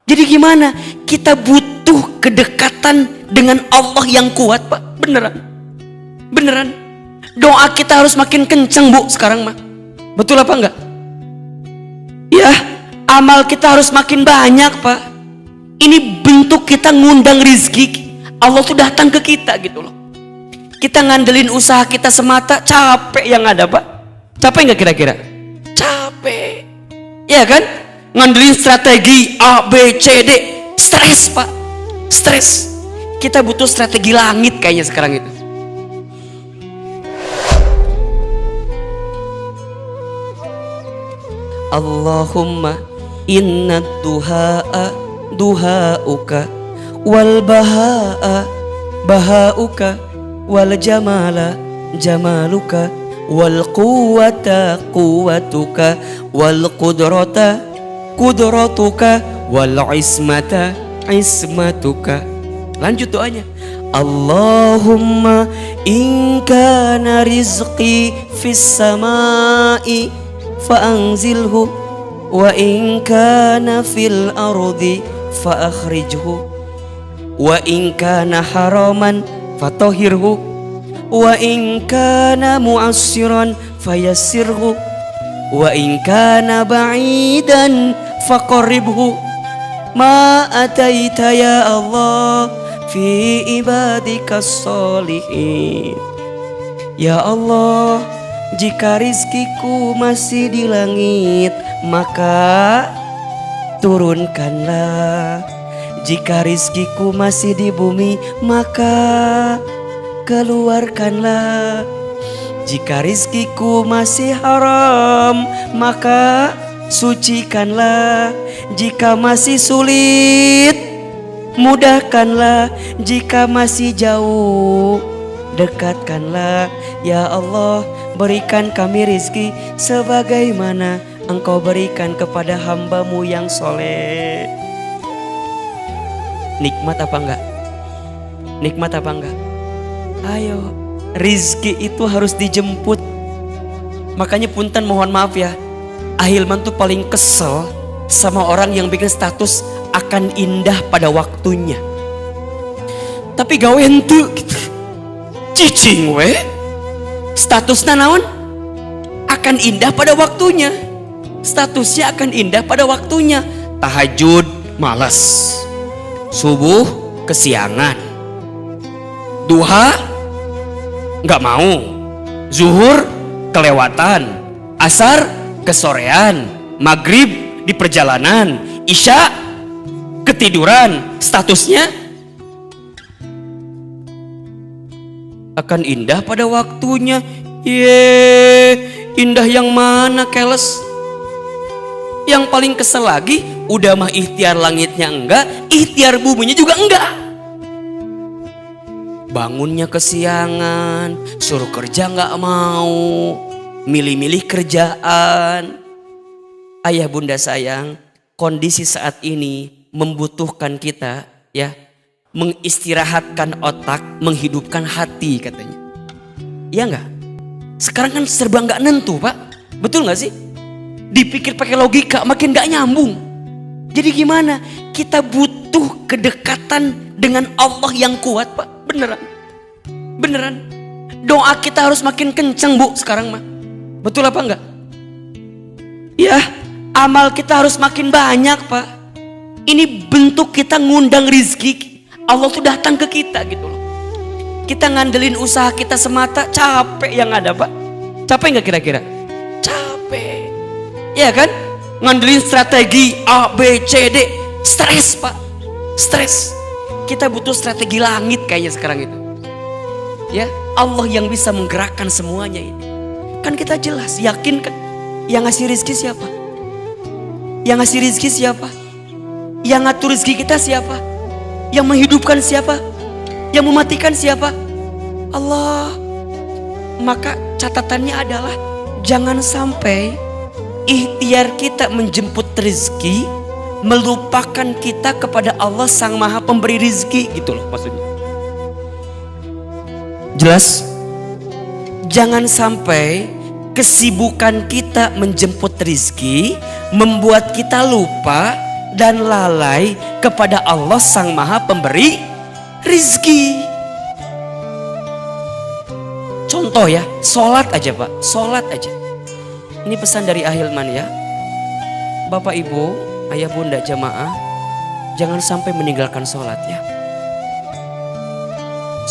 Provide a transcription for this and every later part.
Jadi gimana? Kita butuh kedekatan dengan Allah yang kuat, Pak. Beneran. Beneran. Doa kita harus makin kenceng, Bu, sekarang mah. Betul apa enggak? Ya, amal kita harus makin banyak, Pak. Ini bentuk kita ngundang rizki. Allah tuh datang ke kita gitu loh. Kita ngandelin usaha kita semata, capek yang ada, Pak. Capek nggak kira-kira? Capek. Ya kan? Ngandelin strategi A, B, C, D. Stres, Pak. Stres. Kita butuh strategi langit kayaknya sekarang itu. Allahumma inna duha'a duha'uka wal baha'a baha'uka wal jamala jamaluka wal quwwata quwwatuka wal qudrata qudratuka wal ismata ismatuka. Lanjut doanya. Allahumma in kana rizqi fis samai fa'anzilhu wa in kana fil ardi fa'akhrijhu wa in kana haraman fatahhirhu wa in kana mu'assiran fayassirhu wa in kana ba'idan faqarribhu ma ataita ya Allah fi ibadikas sholihin. Ya Allah, jika rizkiku masih di langit, maka turunkanlah. Jika rizkiku masih di bumi, maka keluarkanlah. Jika rizkiku masih haram, maka sucikanlah. Jika masih sulit, mudahkanlah. Jika masih jauh, dekatkanlah. Ya Allah, berikan kami rizki sebagaimana Engkau berikan kepada hambamu yang soleh. Nikmat apa enggak? Nikmat apa enggak? Ayo, rizki itu harus dijemput. Makanya punten mohon maaf ya, Ahilman tuh paling kesel sama orang yang bikin status akan indah pada waktunya. Tapi gawe henteu gitu. Cicing we. Statusnya naon? Akan indah pada waktunya. Statusnya akan indah pada waktunya. Tahajud malas, subuh kesiangan, duha nggak mau, zuhur kelewatan, asar kesorean, maghrib di perjalanan, isya ketiduran. Statusnya akan indah pada waktunya. Indah yang mana keles? Yang paling kesel lagi, udah mah ikhtiar langitnya enggak, ikhtiar buminya juga enggak. Bangunnya kesiangan, suruh kerja enggak mau, milih-milih kerjaan. Ayah bunda sayang, kondisi saat ini membutuhkan kita ya, mengistirahatkan otak, menghidupkan hati katanya. Iya enggak? Sekarang kan serba enggak nentu, Pak. Betul enggak sih? Dipikir pakai logika makin gak nyambung. Jadi gimana? Kita butuh kedekatan dengan Allah yang kuat, Pak. Beneran. Beneran. Doa kita harus makin kenceng, Bu, sekarang mah. Betul apa enggak? Ya, amal kita harus makin banyak, Pak. Ini bentuk kita ngundang rizki. Allah tuh datang ke kita gitu loh. Kita ngandelin usaha kita semata, capek yang ada, Pak. Capek gak kira-kira? Capek. Ya kan? Ngandelin strategi A, B, C, D. Stres, Pak. Stres. Kita butuh strategi langit kayaknya sekarang itu. Ya, Allah yang bisa menggerakkan semuanya ini. Kan kita jelas, yakin kan? Yang ngasih rizki siapa? Yang ngasih rizki siapa? Yang ngatur rizki kita siapa? Yang menghidupkan siapa? Yang mematikan siapa? Allah. Maka catatannya adalah jangan sampai ikhtiar kita menjemput rezeki melupakan kita kepada Allah Sang Maha Pemberi rizki gitu loh maksudnya. Jelas? Jangan sampai kesibukan kita menjemput rizki membuat kita lupa dan lalai kepada Allah Sang Maha Pemberi rizki. Contoh ya, sholat aja Pak, sholat aja. Ini pesan dari Ahilman ya. Bapak Ibu, ayah bunda jamaah, jangan sampai meninggalkan sholat ya.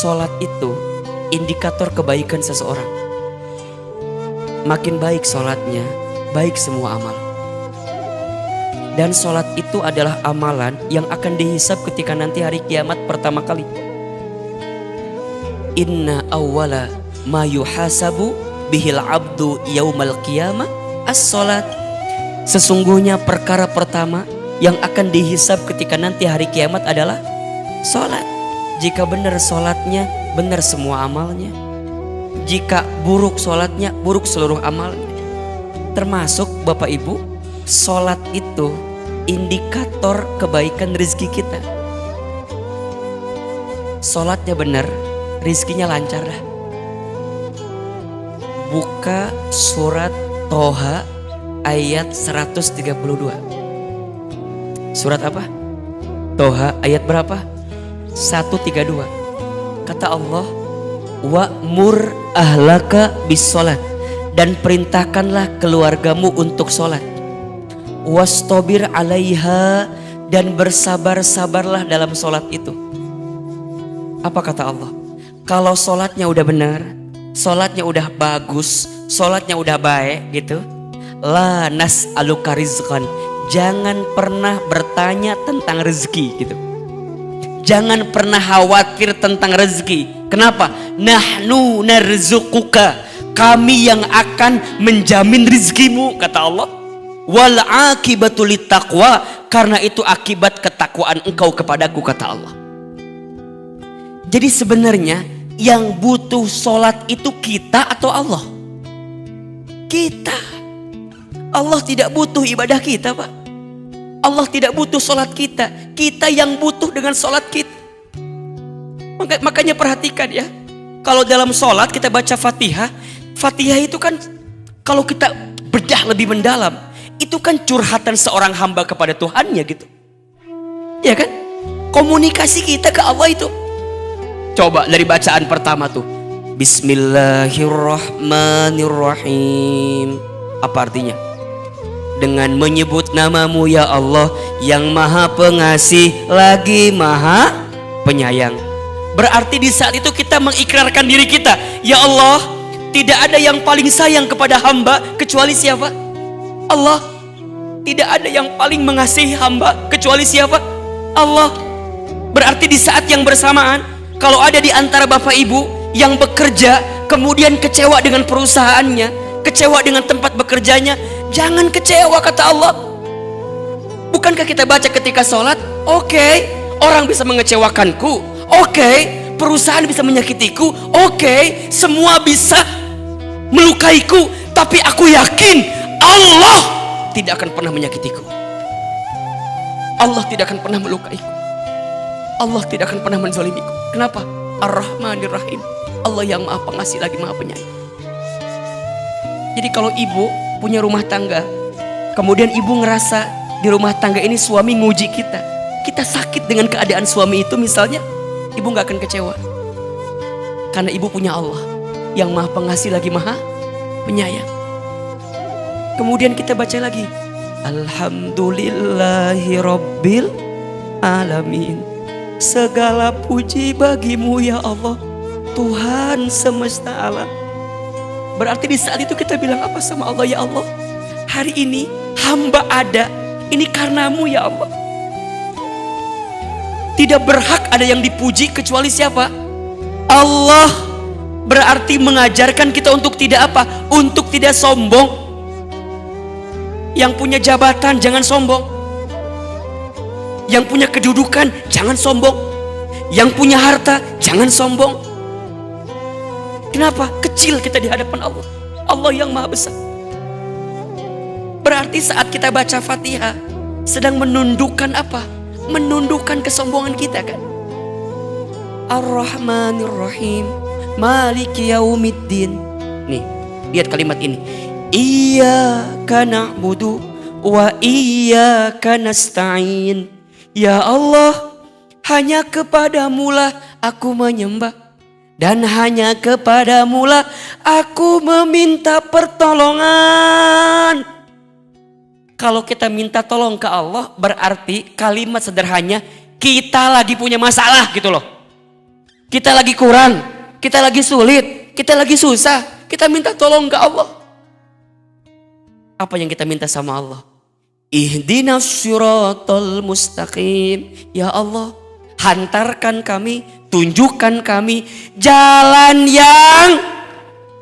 Sholat itu indikator kebaikan seseorang. Makin baik sholatnya, baik semua amal. Dan sholat itu adalah amalan yang akan dihisab ketika nanti hari kiamat pertama kali. Inna awwala ma yuhasabu bihil abdu yaumal qiyamah as-sholat. Sesungguhnya perkara pertama yang akan dihisab ketika nanti hari kiamat adalah sholat. Jika benar sholatnya, benar semua amalnya. Jika buruk sholatnya, buruk seluruh amalnya. Termasuk Bapak Ibu, sholat itu indikator kebaikan rezeki kita. Sholatnya benar, rizkinya lancar dah. Buka surat Toha ayat 132. Surat apa? Toha ayat berapa? 132. Kata Allah, wa'mur ahlaka bis sholat, dan perintahkanlah keluargamu untuk sholat. Wastobir alaiha, dan bersabar-sabarlah dalam sholat itu. Apa kata Allah? Kalau sholatnya udah benar, sholatnya udah bagus, sholatnya udah baik gitu, la nas'aluka rizqan, jangan pernah bertanya tentang rezeki gitu. Jangan pernah khawatir tentang rezeki. Kenapa? Nahnu narzuquka, kami yang akan menjamin rezekimu, kata Allah. Wal akibatu littaqwa, karena itu akibat ketakwaan engkau kepadaku, kata Allah. Jadi sebenarnya yang butuh sholat itu kita atau Allah? Kita. Allah tidak butuh ibadah kita Pak. Allah tidak butuh sholat kita. Kita yang butuh dengan sholat kita. Makanya perhatikan ya. Kalau dalam sholat kita baca Fatihah. Fatihah itu kan kalau kita bedah lebih mendalam, itu kan curhatan seorang hamba kepada Tuhannya gitu. Ya kan? Komunikasi kita ke Allah itu. Coba dari bacaan pertama tuh. Bismillahirrahmanirrahim. Apa artinya? Dengan menyebut namamu ya Allah, yang maha pengasih lagi maha penyayang. Berarti di saat itu kita mengikrarkan diri kita, ya Allah, tidak ada yang paling sayang kepada hamba kecuali siapa? Allah. Tidak ada yang paling mengasihi hamba kecuali siapa? Allah. Berarti di saat yang bersamaan, kalau ada di antara Bapak Ibu yang bekerja kemudian kecewa dengan perusahaannya, kecewa dengan tempat bekerjanya, jangan kecewa, kata Allah. Bukankah kita baca ketika sholat, oke, orang bisa mengecewakanku, oke, perusahaan bisa menyakitiku, oke, semua bisa melukaiku, tapi aku yakin Allah tidak akan pernah menyakitiku. Allah tidak akan pernah melukaiku. Allah tidak akan pernah menzalimiku. Kenapa? Ar-Rahmanir Rahim. Allah yang maha pengasih lagi maha penyayang. Jadi kalau ibu punya rumah tangga, kemudian ibu ngerasa di rumah tangga ini suami nguji kita, kita sakit dengan keadaan suami itu misalnya, ibu gak akan kecewa. Karena ibu punya Allah yang maha pengasih lagi maha penyayang. Kemudian kita baca lagi, Alhamdulillahi Rabbil Alamin. Segala puji bagimu ya Allah, Tuhan semesta alam. Berarti di saat itu kita bilang apa sama Allah? Ya Allah, hari ini hamba ada, ini karenamu ya Allah. Tidak berhak ada yang dipuji kecuali siapa? Allah. Berarti mengajarkan kita untuk tidak apa? Untuk tidak sombong. Yang punya jabatan jangan sombong. Yang punya kedudukan jangan sombong. Yang punya harta jangan sombong. Kenapa? Kecil kita di hadapan Allah. Allah yang maha besar. Berarti saat kita baca Fatihah sedang menundukkan apa? Menundukkan kesombongan kita kan. Ar-Rahmanir Rahim, Maliki Yaumiddin. Nih, lihat kalimat ini. Iyyaka na'budu wa iyyaka nasta'in. Ya Allah, hanya kepadamulah aku menyembah dan hanya kepadamulah aku meminta pertolongan. Kalau kita minta tolong ke Allah berarti kalimat sederhananya kita lagi punya masalah gitu loh. Kita lagi kurang, kita lagi sulit, kita lagi susah, kita minta tolong ke Allah. Apa yang kita minta sama Allah? Ihdinas siratal mustaqim. Ya Allah, hantarkan kami, tunjukkan kami jalan yang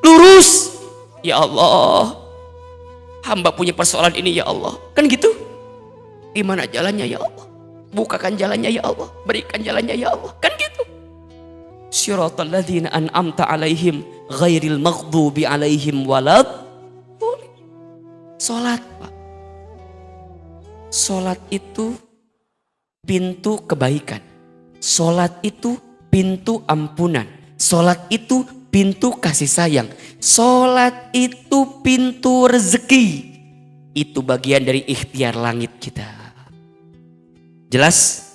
lurus. Ya Allah, hamba punya persoalan ini ya Allah. Kan gitu? Di mana jalannya ya Allah? Bukakan jalannya ya Allah, berikan jalannya ya Allah. Kan gitu. Siratal ladzina an'amta alaihim ghairil maghdubi alaihim walad. Salat, Pak. Salat itu pintu kebaikan. Salat itu pintu ampunan. Salat itu pintu kasih sayang. Salat itu pintu rezeki. Itu bagian dari ikhtiar langit kita. Jelas?